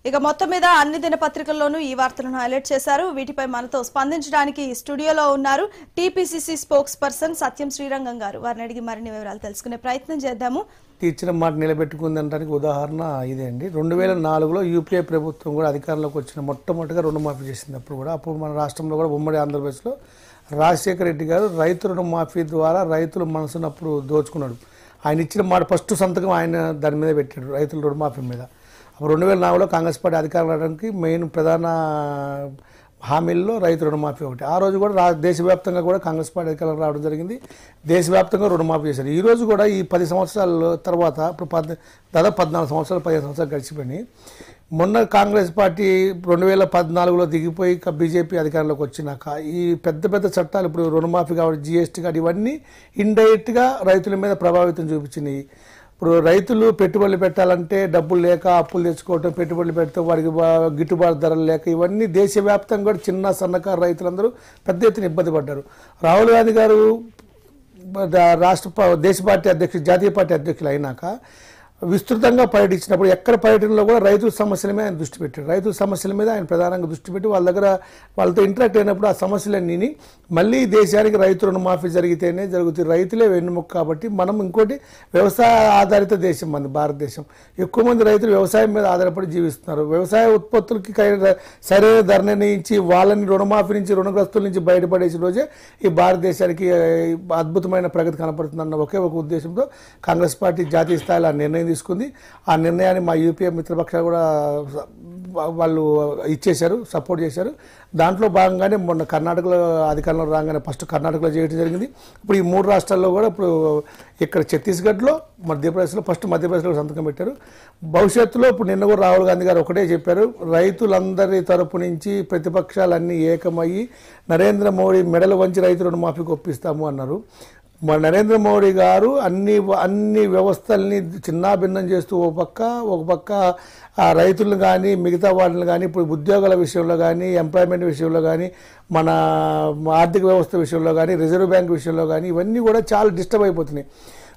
ఇక మొత్తం మీద అన్ని దినపత్రికల్లోనూ ఈ వార్తలను హైలైట్ చేశారు. వీటిపై మనతో స్పందించడానికి స్టూడియోలో ఉన్నారు టీపీసీసీ స్పోక్స్ పర్సన్ సత్యం శ్రీరంగం గారు. వారిని అడిగి మరిన్ని వివరాలు తెలుసుకునే ప్రయత్నం చేద్దాము. ఇచ్చిన మాట నిలబెట్టుకుందనడానికి ఉదాహరణ ఇదే అండి. 2004లో యూపీఏ ప్రభుత్వం కూడా అధికారంలోకి వచ్చిన మొట్టమొదటిగా రుణమాఫీ చేసినప్పుడు కూడా అప్పుడు మన రాష్ట్రంలో కూడా ఉమ్మడి ఆంధ్రప్రదేశ్లో రాజశేఖర రెడ్డి గారు రైతు రుణమాఫీ ద్వారా రైతుల మనసునప్పుడు దోచుకున్నాడు. ఆయన ఇచ్చిన మాట ఫస్ట్ సంతకం ఆయన దాని మీద పెట్టాడు, రైతుల రుణమాఫీ మీద. అప్పుడు 2004లో కాంగ్రెస్ పార్టీ అధికారం రావడానికి మెయిన్ ప్రధాన హామీల్లో రైతు రుణమాఫీ ఒకటి. ఆ రోజు కూడా దేశవ్యాప్తంగా కూడా కాంగ్రెస్ పార్టీ అధికారం రావడం జరిగింది. దేశవ్యాప్తంగా రుణమాఫీ చేశారు. ఈ రోజు కూడా ఈ 10 సంవత్సరాల తర్వాత ఇప్పుడు దాదాపు 14 సంవత్సరాలు 15 సంవత్సరాలు గడిచిపోయినాయి. మొన్న కాంగ్రెస్ పార్టీ 2014లో దిగిపోయి బీజేపీ అధికారంలోకి వచ్చినాక ఈ పెద్ద పెద్ద చట్టాలు ఇప్పుడు రుణమాఫీ కాబట్టి జీఎస్టీ కాబట్టి ఇవన్నీ ఇండైరెక్ట్గా రైతుల మీద ప్రభావితం చూపించినాయి. ఇప్పుడు రైతులు పెట్టుబడులు పెట్టాలంటే డబ్బులు లేక అప్పులు తెచ్చుకోవటం, పెట్టుబడులు పెడితే వారికి గిట్టుబాటు ధరలు లేక ఇవన్నీ దేశవ్యాప్తంగా కూడా చిన్న సన్నకారు రైతులందరూ పెద్ద ఎత్తున ఇబ్బంది పడ్డారు. రాహుల్ గాంధీ గారు దేశ పార్టీ అధ్యక్షుడు, జాతీయ పార్టీ అధ్యక్షులు అయినాక విస్తృతంగా పర్యటించినప్పుడు ఎక్కడ పర్యటనలో కూడా రైతుల సమస్యల మీద ఆయన దృష్టి పెట్టాడు. రైతుల సమస్యల మీద ఆయన ప్రధానంగా దృష్టి పెట్టి వాళ్ళ దగ్గర వాళ్ళతో ఇంటరాక్ట్ అయినప్పుడు ఆ సమస్యలన్నీ మళ్ళీ దేశానికి రైతు రుణమాఫీ జరిగితేనే జరుగుతుంది. రైతులే వెన్నుముక కాబట్టి మనం ఇంకోటి వ్యవసాయ ఆధారిత దేశం మన భారతదేశం. ఎక్కువ మంది రైతులు వ్యవసాయం మీద ఆధారపడి జీవిస్తున్నారు. వ్యవసాయ ఉత్పత్తులకి సరైన ధర నిర్ణయించి వాళ్ళని రుణమాఫీ నుంచి రుణగ్రస్తుల నుంచి బయటపడేసిన రోజే ఈ భారతదేశానికి అద్భుతమైన ప్రగతి కనపడుతుందన్న ఒకే ఒక ఉద్దేశంతో కాంగ్రెస్ పార్టీ జాతీయ స్థాయిలో ఆ నిర్ణయం తీసుకుంది. ఆ నిర్ణయాన్ని మా యూపీఏ మిత్రపక్షాలు కూడా వాళ్ళు ఇచ్చేశారు, సపోర్ట్ చేశారు. దాంట్లో భాగంగానే మొన్న కర్ణాటకలో అధికారంలో రాగానే ఫస్ట్ కర్ణాటకలో చేయడం జరిగింది. ఇప్పుడు ఈ 3 రాష్ట్రాల్లో కూడా ఇప్పుడు ఇక్కడ ఛత్తీస్గఢ్లో, మధ్యప్రదేశ్లో ఫస్ట్ మధ్యప్రదేశ్లో సంతకం పెట్టారు. భవిష్యత్తులో ఇప్పుడు నిన్న కూడా రాహుల్ గాంధీ గారు ఒకటే చెప్పారు, రైతులందరి తరపు నుంచి ప్రతిపక్షాలన్నీ ఏకమయ్యి నరేంద్ర మోడీ మెడలు వంచి రైతు రుణమాఫీకి ఒప్పిస్తాము అన్నారు. నరేంద్ర మోడీ గారు అన్ని వ్యవస్థల్ని చిన్నాభిన్నం చేస్తూ ఒక పక్క ఆ రైతులను కానీ మిగతా వాళ్ళని కానీ ఇప్పుడు ఉద్యోగాల విషయంలో కానీ ఎంప్లాయ్మెంట్ విషయంలో కానీ మన ఆర్థిక వ్యవస్థ విషయంలో కానీ రిజర్వ్ బ్యాంక్ విషయంలో కానీ ఇవన్నీ కూడా చాలా డిస్టర్బ్ అయిపోతున్నాయి.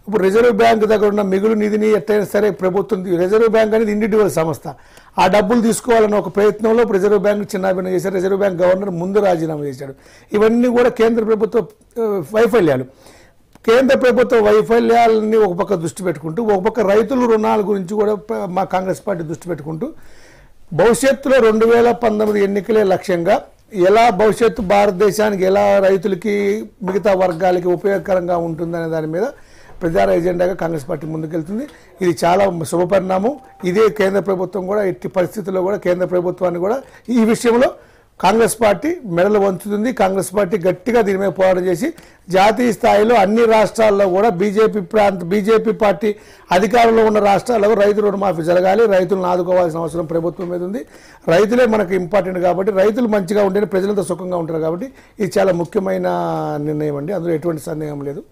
ఇప్పుడు రిజర్వ్ బ్యాంక్ దగ్గర ఉన్న మిగులు నిధిని ఎట్టయినా సరే ప్రభుత్వం, రిజర్వ్ బ్యాంక్ అనేది ఇండివిజువల్ సంస్థ, ఆ డబ్బులు తీసుకోవాలన్న ఒక ప్రయత్నంలో రిజర్వ్ బ్యాంక్ చిన్నాభిన్నం చేశారు. రిజర్వ్ బ్యాంక్ గవర్నర్ ముందు రాజీనామా చేశాడు. ఇవన్నీ కూడా కేంద్ర ప్రభుత్వ వైఫల్యాలు. కేంద్ర ప్రభుత్వ వైఫల్యాలని ఒక పక్క దృష్టి పెట్టుకుంటూ ఒక పక్క రైతుల రుణాల గురించి కూడా మా కాంగ్రెస్ పార్టీ దృష్టి పెట్టుకుంటూ భవిష్యత్తులో 2019 ఎన్నికలే లక్ష్యంగా ఎలా భవిష్యత్తు భారతదేశానికి ఎలా రైతులకి మిగతా వర్గాలకి ఉపయోగకరంగా ఉంటుందనే దాని మీద ప్రధాన ఎజెండాగా కాంగ్రెస్ పార్టీ ముందుకెళ్తుంది. ఇది చాలా శుభపరిణామం. ఇదే కేంద్ర ప్రభుత్వం కూడా ఎట్టి పరిస్థితుల్లో కూడా కేంద్ర ప్రభుత్వాన్ని కూడా ఈ విషయంలో కాంగ్రెస్ పార్టీ మెడలు వంచుతుంది. కాంగ్రెస్ పార్టీ గట్టిగా దీని మీద పోరాటం చేసి జాతీయ స్థాయిలో అన్ని రాష్ట్రాల్లో కూడా బీజేపీ పార్టీ అధికారంలో ఉన్న రాష్ట్రాల్లో రైతు రుణమాఫీ జరగాలి. రైతులను ఆదుకోవాల్సిన అవసరం ప్రభుత్వం మీద ఉంది. రైతులే మనకు ఇంపార్టెంట్ కాబట్టి రైతులు మంచిగా ఉంటేనే ప్రజలంతా సుఖంగా ఉంటారు కాబట్టి ఇది చాలా ముఖ్యమైన నిర్ణయం అండి. అందులో ఎటువంటి సందేహం లేదు.